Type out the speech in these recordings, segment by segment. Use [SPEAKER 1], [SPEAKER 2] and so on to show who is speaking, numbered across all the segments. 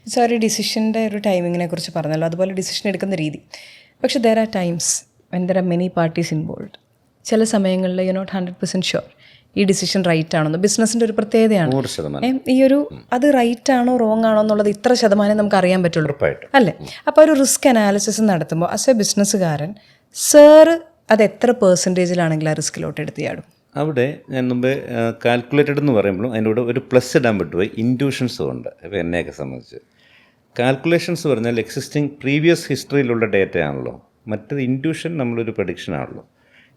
[SPEAKER 1] Sir ഡിസിഷൻ്റെ ഒരു ടൈമിങ്ങിനെ കുറിച്ച് പറഞ്ഞല്ലോ, അതുപോലെ ഡിസിഷൻ എടുക്കുന്ന രീതി. പക്ഷെ there are times when there are many parties involve. ചില സമയങ്ങളിൽ യു നോട്ട് 100% ഷുവർ ഈ ഡിസിഷൻ റൈറ്റ് ആണോ. ബിസിനസ്സിൻ്റെ ഒരു പ്രത്യേകതയാണ് ഈ ഒരു അത് റൈറ്റ് ആണോ റോങ് ആണോ എന്നുള്ളത് ഇത്ര ശതമാനം നമുക്ക് അറിയാൻ പറ്റുള്ളൂ അല്ലേ. അപ്പോൾ ഒരു റിസ്ക് അനാലിസിസ് നടത്തുമ്പോൾ ആസ് എ ബിസിനസ്സുകാരൻ സാറ് അത് എത്ര പെർസെൻറ്റേജിലാണെങ്കിൽ ആ റിസ്കിലോട്ട് എടുത്തിയാടും?
[SPEAKER 2] അവിടെ ഞാൻ മുമ്പേ കാൽക്കുലേറ്റഡ് എന്ന് പറയുമ്പോഴും അതിൻ്റെ കൂടെ ഒരു പ്ലസ് ഇടാൻ പറ്റുപോയി. ഇൻറ്റ്യൂഷൻസും ഉണ്ട്. ഇപ്പോൾ എന്നെയൊക്കെ സംബന്ധിച്ച് കാൽക്കുലേഷൻസ് പറഞ്ഞാൽ എക്സിസ്റ്റിംഗ് പ്രീവിയസ് ഹിസ്റ്ററിയിലുള്ള ഡേറ്റയാണല്ലോ. മറ്റത് ഇൻറ്റ്യൂഷൻ നമ്മളൊരു പ്രഡിക്ഷൻ ആണല്ലോ.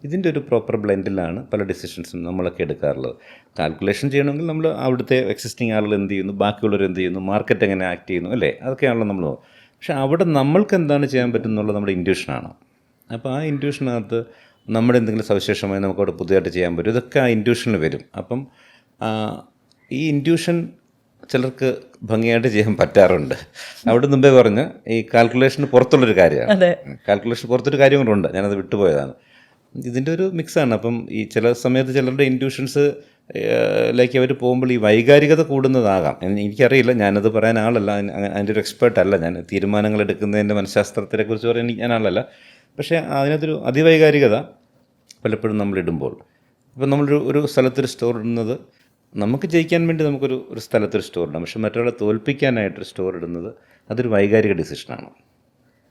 [SPEAKER 2] ഇതിൻ്റെ ഒരു പ്രോപ്പർ ബ്ലെൻഡിലാണ് പല ഡിസിഷൻസും നമ്മളൊക്കെ എടുക്കാറുള്ളത്. കാൽക്കുലേഷൻ ചെയ്യണമെങ്കിൽ നമ്മൾ അവിടുത്തെ എക്സിസ്റ്റിംഗ് ആളുകൾ എന്ത് ചെയ്യുന്നു, ബാക്കിയുള്ളവർ എന്ത് ചെയ്യുന്നു, മാർക്കറ്റ് എങ്ങനെ ആക്ട് ചെയ്യുന്നു, അല്ലേ, അതൊക്കെയാണല്ലോ നമ്മൾ. പക്ഷേ അവിടെ നമ്മൾക്ക് എന്താണ് ചെയ്യാൻ പറ്റുന്നുള്ളത് നമ്മുടെ ഇൻറ്റ്യൂഷനാണ്. അപ്പോൾ ആ ഇൻറ്റ്യൂഷനകത്ത് നമ്മുടെ എന്തെങ്കിലും സവിശേഷമായി നമുക്കവിടെ പുതിയതായിട്ട് ചെയ്യാൻ പറ്റും. ഇതൊക്കെ ആ ഇൻറ്റ്യൂഷനിൽ വരും. അപ്പം ഈ ഇൻറ്റ്യൂഷൻ ചിലർക്ക് ഭംഗിയായിട്ട് ചെയ്യാൻ പറ്റാറുണ്ട്. അവിടെ മുമ്പേ പറഞ്ഞ് ഈ കാൽക്കുലേഷന് പുറത്തുള്ളൊരു കാര്യമാണ്. കാൽക്കുലേഷൻ പുറത്തൊരു കാര്യം കൊണ്ടുണ്ട്, ഞാനത് വിട്ടുപോയതാണ്. ഇതിൻ്റെ ഒരു മിക്സാണ്. അപ്പം ഈ ചില സമയത്ത് ചിലരുടെ ഇൻറ്റ്യൂഷൻസ് ലേക്ക് അവർ പോകുമ്പോൾ ഈ വൈകാരികത കൂടുന്നതാകാം. എനിക്കറിയില്ല, ഞാനത് പറയാൻ ആളല്ല, അതിൻ്റെ ഒരു എക്സ്പേർട്ട് അല്ല. ഞാൻ തീരുമാനങ്ങൾ എടുക്കുന്നതിൻ്റെ മനഃശാസ്ത്രത്തെക്കുറിച്ച് പറയാൻ ഞാൻ ആളല്ല. പക്ഷേ അതിനകത്തൊരു അതിവൈകാരികത പലപ്പോഴും നമ്മളിടുമ്പോൾ, ഇപ്പം നമ്മളൊരു സ്ഥലത്തൊരു സ്റ്റോർ ഇടുന്നത് നമുക്ക് ജയിക്കാൻ വേണ്ടി നമുക്കൊരു സ്ഥലത്തൊരു സ്റ്റോർ ഇടാം. പക്ഷെ മറ്റൊരാളെ തോൽപ്പിക്കാനായിട്ടൊരു സ്റ്റോർ ഇടുന്നത് അതൊരു വൈകാരിക ഡിസിഷനാണ്.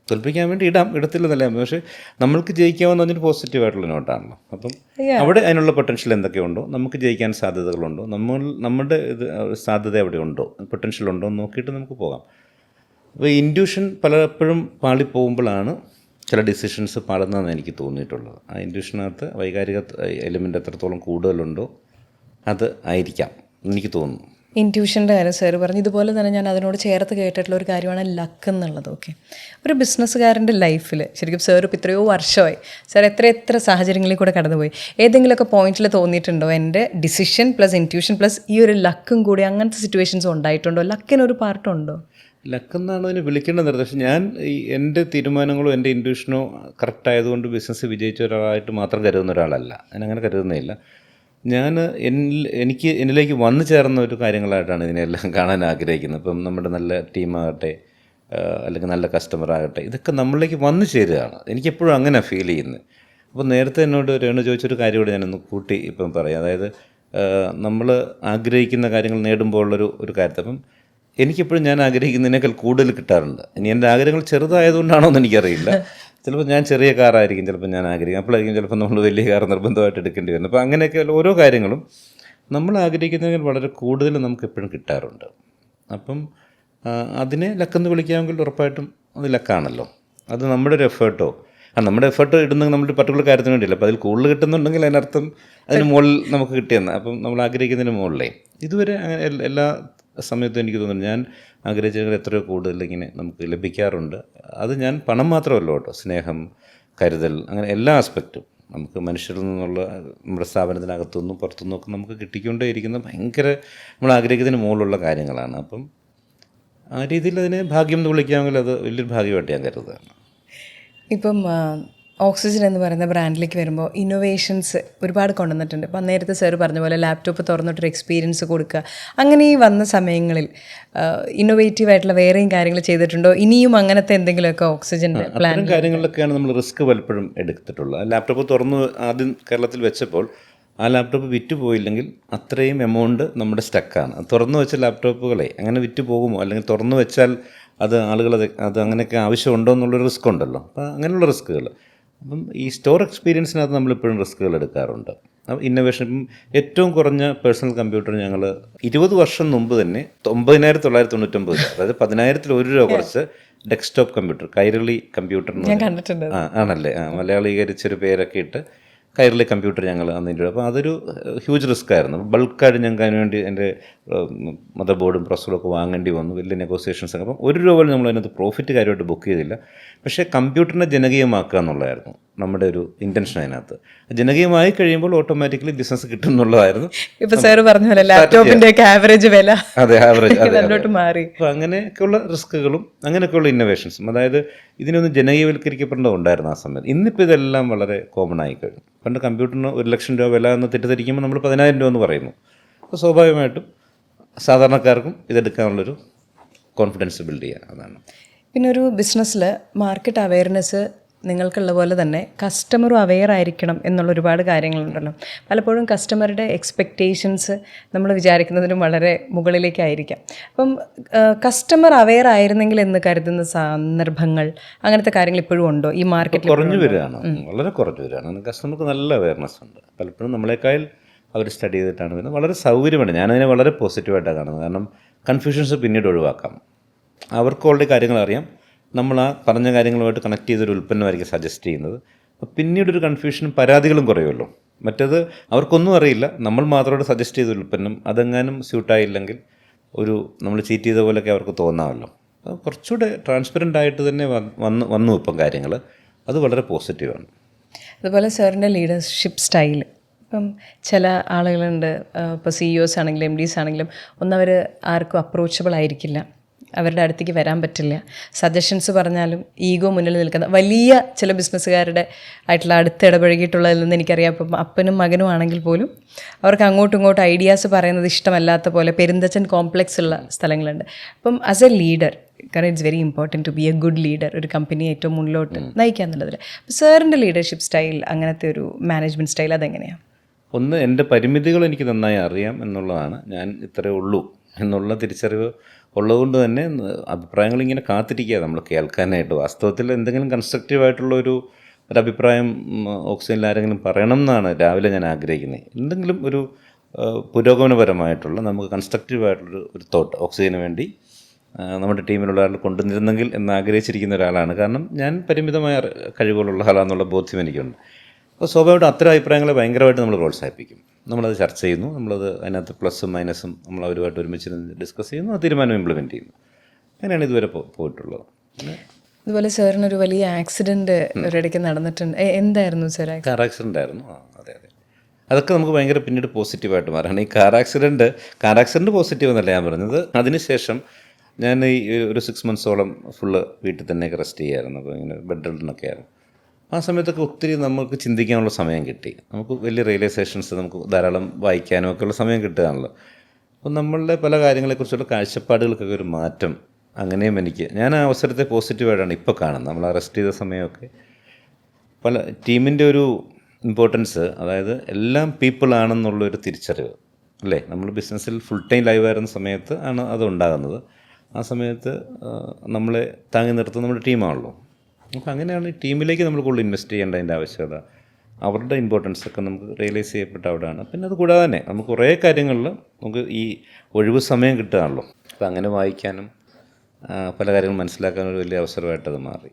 [SPEAKER 2] തോൽപ്പിക്കാൻ വേണ്ടി ഇടത്തില്ലെന്നല്ല, പക്ഷേ നമ്മൾക്ക് ജയിക്കാമെന്ന് പറഞ്ഞൊരു പോസിറ്റീവായിട്ടുള്ള നോട്ടാണല്ലോ. അപ്പം അവിടെ അതിനുള്ള പൊട്ടൻഷ്യൽ എന്തൊക്കെയുണ്ടോ, നമുക്ക് ജയിക്കാൻ സാധ്യതകളുണ്ടോ, നമ്മുടെ ഇത് സാധ്യത എവിടെ ഉണ്ടോ, പൊട്ടൻഷ്യൽ ഉണ്ടോ എന്ന് നോക്കിയിട്ട് നമുക്ക് പോകാം. അപ്പോൾ ഇൻറ്റ്യൂഷൻ പലപ്പോഴും പാളിപ്പോകുമ്പോഴാണ് ചില ഡിസിഷൻസ് പാടുന്നതെന്ന് എനിക്ക് തോന്നിയിട്ടുള്ളത്. ആ ഇൻറ്റ്യൂഷനകത്ത് വൈകാരിക എലിമെൻ്റ് എത്രത്തോളം കൂടുതലുണ്ടോ അത് ആയിരിക്കാം എനിക്ക് തോന്നുന്നു.
[SPEAKER 1] ഇൻറ്റ്യൂഷൻ്റെ കാര്യം സാർ പറഞ്ഞു. ഇതുപോലെ തന്നെ ഞാൻ അതിനോട് ചേർത്ത് കേട്ടിട്ടുള്ള ഒരു കാര്യമാണ് ലക്ക് എന്നുള്ളത്. ഓക്കെ, ഒരു ബിസിനസ്സുകാരൻ്റെ ലൈഫിൽ ശരിക്കും സാർ ഇപ്പോൾ ഇത്രയോ വർഷമായി സാർ എത്ര സാഹചര്യങ്ങളിൽ കൂടെ കടന്നുപോയി, ഏതെങ്കിലുമൊക്കെ പോയിന്റിൽ തോന്നിയിട്ടുണ്ടോ എൻ്റെ ഡിസിഷൻ പ്ലസ് ഇൻറ്റ്യൂഷൻ പ്ലസ് ഈ ഒരു ലക്കും കൂടി, അങ്ങനത്തെ സിറ്റുവേഷൻസ് ഉണ്ടായിട്ടുണ്ടോ? ലക്കിനൊരു പാർട്ടുണ്ടോ?
[SPEAKER 2] ലക്കെന്നാണ് അതിനെ വിളിക്കേണ്ടത്. പക്ഷേ ഞാൻ എൻ്റെ തീരുമാനങ്ങളോ എൻ്റെ ഇൻറ്റ്യൂഷനോ കറക്റ്റ് ആയതുകൊണ്ട് ബിസിനസ് വിജയിച്ച ഒരാളായിട്ട് മാത്രം കരുതുന്ന ഒരാളല്ല. ഞാനങ്ങനെ കരുതുന്നില്ല. ഞാൻ എന്നിലേക്ക് വന്നു ചേർന്ന ഒരു കാര്യങ്ങളായിട്ടാണ് ഇതിനെല്ലാം കാണാൻ ആഗ്രഹിക്കുന്നത്. ഇപ്പം നമ്മുടെ നല്ല ടീമാകട്ടെ, അല്ലെങ്കിൽ നല്ല കസ്റ്റമറാകട്ടെ, ഇതൊക്കെ നമ്മളിലേക്ക് വന്നു ചേരുകയാണ്. എനിക്കെപ്പോഴും അങ്ങനെ ഫീൽ ചെയ്യുന്നത്. അപ്പോൾ നേരത്തെ എന്നോട് രേണു ചോദിച്ചൊരു കാര്യം കൂടെ ഞാനൊന്ന് കൂട്ടി ഇപ്പം പറയാം. അതായത് നമ്മൾ ആഗ്രഹിക്കുന്ന കാര്യങ്ങൾ നേടുമ്പോൾ ഉള്ളൊരു കാര്യത്തെ, അപ്പം എനിക്കെപ്പോഴും ഞാൻ ആഗ്രഹിക്കുന്നതിനേക്കാൾ കൂടുതൽ കിട്ടാറുണ്ട്. ഇനി എൻ്റെ ആഗ്രഹങ്ങൾ ചെറുതായതുകൊണ്ടാണോ എന്ന് എനിക്കറിയില്ല. ചിലപ്പോൾ ഞാൻ ചെറിയ കാറായിരിക്കും ചിലപ്പോൾ ഞാൻ ആഗ്രഹിക്കും, അപ്പോഴായിരിക്കും ചിലപ്പോൾ നമ്മൾ വലിയ കാർ നിർബന്ധമായിട്ട് എടുക്കേണ്ടി വരുന്നത്. അപ്പോൾ അങ്ങനെയൊക്കെ ഓരോ കാര്യങ്ങളും നമ്മൾ ആഗ്രഹിക്കുന്നതിൽ വളരെ കൂടുതൽ നമുക്ക് എപ്പോഴും കിട്ടാറുണ്ട്. അപ്പം അതിനെ ലക്കെന്ന് വിളിക്കാമെങ്കിൽ ഉറപ്പായിട്ടും അത് ലക്കാണല്ലോ. അത് നമ്മുടെ ഒരു എഫേർട്ടോ, നമ്മുടെ എഫേർട്ട് ഇടുന്നത് നമ്മളൊരു പർട്ടിക്കുലർ കാര്യത്തിന് വേണ്ടിയില്ല. അപ്പോൾ അതിൽ കൂടുതൽ കിട്ടുന്നുണ്ടെങ്കിൽ അതിനർത്ഥം അതിന് മുകളിൽ നമുക്ക് കിട്ടിയെന്ന്. അപ്പം നമ്മൾ ആഗ്രഹിക്കുന്നതിന് മുകളിലേ ഇതുവരെ അങ്ങനെ എല്ലാ സമയത്തും എനിക്ക് തോന്നുന്നു ഞാൻ ആഗ്രഹിച്ചതിൽ എത്രയോ കൂടുതൽ ഇങ്ങനെ നമുക്ക് ലഭിക്കാറുണ്ട്. അത് ഞാൻ പണം മാത്രമല്ല കേട്ടോ, സ്നേഹം, കരുതൽ, അങ്ങനെ എല്ലാ ആസ്പെക്റ്റും നമുക്ക് മനുഷ്യരിൽ നിന്നുള്ള നമ്മുടെ സ്ഥാപനത്തിനകത്തുനിന്നും പുറത്തുനിന്നും ഒക്കെ നമുക്ക് കിട്ടിക്കൊണ്ടേയിരിക്കുന്ന ഭയങ്കര നമ്മൾ ആഗ്രഹിക്കുന്നതിന് മുകളിലുള്ള കാര്യങ്ങളാണ്. അപ്പം ആ രീതിയിൽ അതിനെ ഭാഗ്യം എന്ന് വിളിക്കാമെങ്കിൽ അത് വലിയൊരു ഭാഗ്യമായിട്ട് ഞാൻ കരുതുകയാണ്.
[SPEAKER 1] ഇപ്പം ഓക്സിജൻ എന്ന് പറയുന്ന ബ്രാൻഡിലേക്ക് വരുമ്പോൾ ഇന്നോവേഷൻസ് ഒരുപാട് കൊണ്ടുവന്നിട്ടുണ്ട്. ഇപ്പം നേരത്തെ സാർ പറഞ്ഞ പോലെ ലാപ്ടോപ്പ് തുറന്നിട്ടൊരു എക്സ്പീരിയൻസ് കൊടുക്കുക, അങ്ങനെ ഈ വന്ന സമയങ്ങളിൽ ഇന്നോവേറ്റീവ് ആയിട്ടുള്ള വേറെയും കാര്യങ്ങൾ ചെയ്തിട്ടുണ്ടോ? ഇനിയും അങ്ങനത്തെ എന്തെങ്കിലുമൊക്കെ ഓക്സിജൻ്റെ പ്ലാൻ
[SPEAKER 2] കാര്യങ്ങളിലൊക്കെയാണ് നമ്മൾ റിസ്ക് പലപ്പോഴും എടുത്തിട്ടുള്ളത്. ലാപ്ടോപ്പ് തുറന്ന് ആദ്യം കേരളത്തിൽ വെച്ചപ്പോൾ ആ ലാപ്ടോപ്പ് വിറ്റ് പോയില്ലെങ്കിൽ അത്രയും എമൗണ്ട് നമ്മുടെ സ്റ്റക്കാണ്. തുറന്നു വെച്ച ലാപ്ടോപ്പുകളെ അങ്ങനെ വിറ്റ് പോകുമോ, അല്ലെങ്കിൽ തുറന്നു വെച്ചാൽ അത് ആളുകൾ അത് അങ്ങനെയൊക്കെ ആവശ്യമുണ്ടോ എന്നുള്ളൊരു റിസ്ക് ഉണ്ടല്ലോ. അപ്പോൾ അങ്ങനെയുള്ള റിസ്ക്കുകൾ, അപ്പം ഈ സ്റ്റോർ എക്സ്പീരിയൻസിനകത്ത് നമ്മളിപ്പോഴും റിസ്ക്കുകൾ എടുക്കാറുണ്ട്. അപ്പം ഇന്നോവേഷൻ, ഏറ്റവും കുറഞ്ഞ പേഴ്സണൽ കമ്പ്യൂട്ടർ ഞങ്ങൾ 20 വർഷം മുമ്പ് തന്നെ 9999, അതായത് 10,000-ൽ 1 രൂപ കുറച്ച് ഡെസ്ക്ടോപ്പ് കമ്പ്യൂട്ടർ, കൈരളി കമ്പ്യൂട്ടർ ആണല്ലേ, ആണല്ലീകരിച്ചൊരു പേരൊക്കെ ഇട്ട് കൈരളി കമ്പ്യൂട്ടർ ഞങ്ങൾ അന്നിട്ട്. അപ്പോൾ അതൊരു ഹ്യൂജ് റിസ്ക് ആയിരുന്നു. ബൾക്കായിട്ട് ഞങ്ങൾക്ക് അതിന് വേണ്ടി എൻ്റെ മദർ ബോർഡും പ്രൊസസ്സറും ഒക്കെ വാങ്ങേണ്ടി വന്നു, വലിയ നെഗോസിയേഷൻസ് ഒക്കെ. അപ്പം 1 രൂപ പോലും നമ്മൾ അതിനകത്ത് പ്രോഫിറ്റ് കാര്യമായിട്ട് ബുക്ക് ചെയ്തില്ല. പക്ഷേ കമ്പ്യൂട്ടറിനെ ജനകീയമാക്കുക എന്നുള്ളതായിരുന്നു നമ്മുടെ ഒരു ഇൻറ്റൻഷൻ. അതിനകത്ത് ജനകീയമായി കഴിയുമ്പോൾ ഓട്ടോമാറ്റിക്കലി ബിസിനസ് കിട്ടും എന്നുള്ളതായിരുന്നു.
[SPEAKER 1] ഇപ്പോൾ സാർ പറഞ്ഞ പോലെ ലാപ്ടോപ്പിൻ്റെ ഒക്കെ ആവറേജ് വില,
[SPEAKER 2] അതെ, ആവറേജ്
[SPEAKER 1] മാറി.
[SPEAKER 2] അപ്പോൾ അങ്ങനെയൊക്കെയുള്ള റിസ്ക്കുകളും അങ്ങനെയൊക്കെയുള്ള ഇന്നോവേഷൻസും, അതായത് ഇതിനൊന്നും ജനകീയവൽക്കരിക്കപ്പെടേണ്ടതുണ്ടായിരുന്നു ആ സമയത്ത്. ഇന്നിപ്പോൾ ഇതെല്ലാം വളരെ കോമൺ ആയി കഴിഞ്ഞു. പണ്ട് കമ്പ്യൂട്ടറിന് 1,00,000 രൂപ വില എന്ന് തെറ്റിദ്ധരിക്കുമ്പോൾ നമ്മൾ 10,000 രൂപ എന്ന് പറയുന്നു. അപ്പോൾ സ്വാഭാവികമായിട്ടും സാധാരണക്കാർക്കും ഇതെടുക്കാനുള്ളൊരു കോൺഫിഡൻസ് ബിൽഡ് ചെയ്യുക, അതാണ്.
[SPEAKER 1] പിന്നെ ഒരു ബിസിനസ്സിൽ മാർക്കറ്റ് അവെയർനെസ് നിങ്ങൾക്കുള്ള പോലെ തന്നെ കസ്റ്റമറും അവെയർ ആയിരിക്കണം എന്നുള്ള ഒരുപാട് കാര്യങ്ങളുണ്ടല്ലോ. പലപ്പോഴും കസ്റ്റമറുടെ എക്സ്പെക്റ്റേഷൻസ് നമ്മൾ വിചാരിക്കുന്നതിനും വളരെ മുകളിലേക്കായിരിക്കാം. അപ്പം കസ്റ്റമർ അവെയർ ആയിരുന്നെങ്കിൽ എന്ന് കരുതുന്ന സന്ദർഭങ്ങൾ, അങ്ങനത്തെ കാര്യങ്ങൾ ഇപ്പോഴും ഉണ്ടോ ഈ മാർക്കറ്റിൽ?
[SPEAKER 2] കുറഞ്ഞു വരികയാണ്, വളരെ കുറഞ്ഞു വരികയാണ്. കസ്റ്റമർക്ക് നല്ല അവെയർനെസ് ഉണ്ട്. പലപ്പോഴും നമ്മളെക്കാൾ അവർ സ്റ്റഡി ചെയ്തിട്ടാണ് വരുന്നത്. വളരെ സൗകര്യമാണ്. ഞാനതിനെ വളരെ പോസിറ്റീവായിട്ടാണ് കാണുന്നത്. കാരണം കൺഫ്യൂഷൻസ് പിന്നീട് ഒഴിവാക്കാം. അവർക്ക് ഓൾറെഡി കാര്യങ്ങൾ അറിയാം. നമ്മൾ ആ പറഞ്ഞ കാര്യങ്ങളുമായിട്ട് കണക്ട് ചെയ്തൊരു ഉൽപ്പന്നമായിരിക്കും സജസ്റ്റ് ചെയ്യുന്നത്. അപ്പോൾ പിന്നീടൊരു കൺഫ്യൂഷനും പരാതികളും കുറയുമല്ലോ. മറ്റേത് അവർക്കൊന്നും അറിയില്ല, നമ്മൾ മാത്രമായിട്ട് സജസ്റ്റ് ചെയ്ത ഉൽപ്പന്നം അതെങ്ങാനും സ്യൂട്ടായില്ലെങ്കിൽ നമ്മൾ ചീറ്റ് ചെയ്ത പോലെയൊക്കെ അവർക്ക് തോന്നാമല്ലോ. അപ്പോൾ കുറച്ചുകൂടെ ട്രാൻസ്പെറൻ്റ് ആയിട്ട് തന്നെ വന്നു ഇപ്പം കാര്യങ്ങൾ. അത് വളരെ പോസിറ്റീവാണ്.
[SPEAKER 1] അതുപോലെ സാറിൻ്റെ ലീഡർഷിപ്പ് സ്റ്റൈൽ, ഇപ്പം ചില ആളുകളുണ്ട്, ഇപ്പോൾ CEO ആണെങ്കിലും MDs ആണെങ്കിലും ഒന്നവർ ആർക്കും അപ്രോച്ചബിൾ ആയിരിക്കില്ല, അവരുടെ അടുത്തേക്ക് വരാൻ പറ്റില്ല. സജഷൻസ് പറഞ്ഞാലും ഈഗോ മുന്നിൽ നിൽക്കുന്ന വലിയ ചില ബിസിനസ്സുകാരുടെ ആയിട്ടുള്ള അടുത്ത് ഇടപഴകിയിട്ടുള്ളതിൽ നിന്ന് എനിക്കറിയാം. ഇപ്പം അപ്പനും മകനും ആണെങ്കിൽ പോലും അവർക്ക് അങ്ങോട്ടും ഇങ്ങോട്ടും ഐഡിയാസ് പറയുന്നത് ഇഷ്ടമല്ലാത്ത പോലെ പെരുന്തച്ചൻ കോംപ്ലക്സ് ഉള്ള സ്ഥലങ്ങളുണ്ട്. അപ്പം ആസ് എ ലീഡർ, കാരണം it's very important to be a good leader, ഒരു കമ്പനി ഏറ്റവും മുന്നിലോട്ട് നയിക്കുക എന്നുള്ളതിൽ. അപ്പോൾ സാറിൻ്റെ ലീഡർഷിപ്പ് സ്റ്റൈൽ, അങ്ങനത്തെ ഒരു മാനേജ്മെൻറ്റ് സ്റ്റൈൽ അതെങ്ങനെയാണ്?
[SPEAKER 2] ഒന്ന്, എൻ്റെ പരിമിതികൾ എനിക്ക് നന്നായി അറിയാം എന്നുള്ളതാണ്. ഞാൻ ഇത്രയേ ഉള്ളൂ എന്നുള്ള തിരിച്ചറിവ് ഉള്ളതുകൊണ്ട് തന്നെ അഭിപ്രായങ്ങൾ ഇങ്ങനെ കാത്തിരിക്കുക നമ്മൾ കേൾക്കാനായിട്ട്. വാസ്തവത്തിൽ എന്തെങ്കിലും കൺസ്ട്രക്റ്റീവായിട്ടുള്ള ഒരു അഭിപ്രായം ഓക്സിജനിൽ ആരെങ്കിലും പറയണം എന്നാണ് രാവിലെ ഞാൻ ആഗ്രഹിക്കുന്നത്. എന്തെങ്കിലും ഒരു പുരോഗമനപരമായിട്ടുള്ള നമുക്ക് കൺസ്ട്രക്റ്റീവായിട്ടുള്ളൊരു തോട്ട് ഓക്സിജന് വേണ്ടി നമ്മുടെ ടീമിലുള്ള ആൾ കൊണ്ടുവന്നിരുന്നെങ്കിൽ എന്ന് ആഗ്രഹിച്ചിരിക്കുന്ന ഒരാളാണ്. കാരണം ഞാൻ പരിമിതമായ കഴിവുകളുള്ള ആളാണെന്നുള്ള ബോധ്യം എനിക്കുണ്ട്. അപ്പോൾ സ്വാഭാവികമായിട്ടും അത്തരം അഭിപ്രായങ്ങളെ ഭയങ്കരമായിട്ട് നമ്മൾ പ്രോത്സാഹിപ്പിക്കും. നമ്മളത് ചർച്ച ചെയ്യുന്നു, നമ്മളത് അതിനകത്ത് പ്ലസും മൈനസും നമ്മൾ അവരുമായിട്ട് ഒരുമിച്ച് ഡിസ്കസ് ചെയ്യുന്നു, ആ തീരുമാനം ഇംപ്ലിമെൻറ്റ് ചെയ്യുന്നു. അങ്ങനെയാണ് ഇതുവരെ പോയിട്ടുള്ളത്.
[SPEAKER 1] അതുപോലെ സാറിനൊരു വലിയ ആക്സിഡൻറ്റ് ഒരിടയ്ക്ക് നടന്നിട്ടുണ്ട്. എന്തായിരുന്നു സാർ?
[SPEAKER 2] കാർ ആക്സിഡൻ്റ് ആയിരുന്നു. അതെ. അതൊക്കെ നമുക്ക് ഭയങ്കര പിന്നീട് പോസിറ്റീവായിട്ട് മാറാണ്. ഈ കാർ ആക്സിഡൻറ്റ് പോസിറ്റീവ് എന്നല്ല ഞാൻ പറഞ്ഞത്. അതിനുശേഷം ഞാൻ ഈ ഒരു 6 months ഫുള്ള് വീട്ടിൽ തന്നെയൊക്കെ റെസ്റ്റ് ചെയ്യായിരുന്നു. അപ്പോൾ ഇങ്ങനെ ബെഡ് റിഡനൊക്കെ ആയിരുന്നു. ആ സമയത്തൊക്കെ ഒത്തിരി നമുക്ക് ചിന്തിക്കാനുള്ള സമയം കിട്ടി. നമുക്ക് വലിയ റിയലൈസേഷൻസ്, നമുക്ക് ധാരാളം വായിക്കാനും ഒക്കെയുള്ള സമയം കിട്ടുകയാണല്ലോ. അപ്പോൾ നമ്മളുടെ പല കാര്യങ്ങളെക്കുറിച്ചുള്ള കാഴ്ചപ്പാടുകൾക്കൊക്കെ ഒരു മാറ്റം അങ്ങനെയും ഞാൻ ആ അവസരത്തെ പോസിറ്റീവായിട്ടാണ് ഇപ്പോൾ കാണുന്നത്. നമ്മൾ അറസ്റ്റ് ചെയ്ത സമയമൊക്കെ പല ടീമിൻ്റെ ഒരു ഇമ്പോർട്ടൻസ്, അതായത് എല്ലാം പീപ്പിളാണെന്നുള്ളൊരു തിരിച്ചറിവ് അല്ലേ. നമ്മൾ ബിസിനസ്സിൽ ഫുൾ ടൈം ലൈവായിരുന്ന സമയത്ത് ആണ് അതുണ്ടാകുന്നത്. ആ സമയത്ത് നമ്മളെ താങ്ങി നിർത്തുന്ന നമ്മുടെ ടീമാണല്ലോ. അപ്പോൾ അങ്ങനെയാണ് ഈ ടീമിലേക്ക് നമ്മൾ കൂടുതൽ ഇൻവെസ്റ്റ് ചെയ്യേണ്ടതിൻ്റെ ആവശ്യകത, അവരുടെ ഇമ്പോർട്ടൻസ് ഒക്കെ നമുക്ക് റിയലൈസ് ചെയ്യപ്പെട്ട അവിടെയാണ്. പിന്നെ അത് കൂടാതെ തന്നെ നമുക്ക് കുറേ കാര്യങ്ങളിൽ നമുക്ക് ഈ ഒഴിവ് സമയം കിട്ടുകയാണല്ലോ. അപ്പോൾ അങ്ങനെ വായിക്കാനും പല കാര്യങ്ങളും മനസ്സിലാക്കാനും ഒരു വലിയ അവസരമായിട്ടത് മാറി.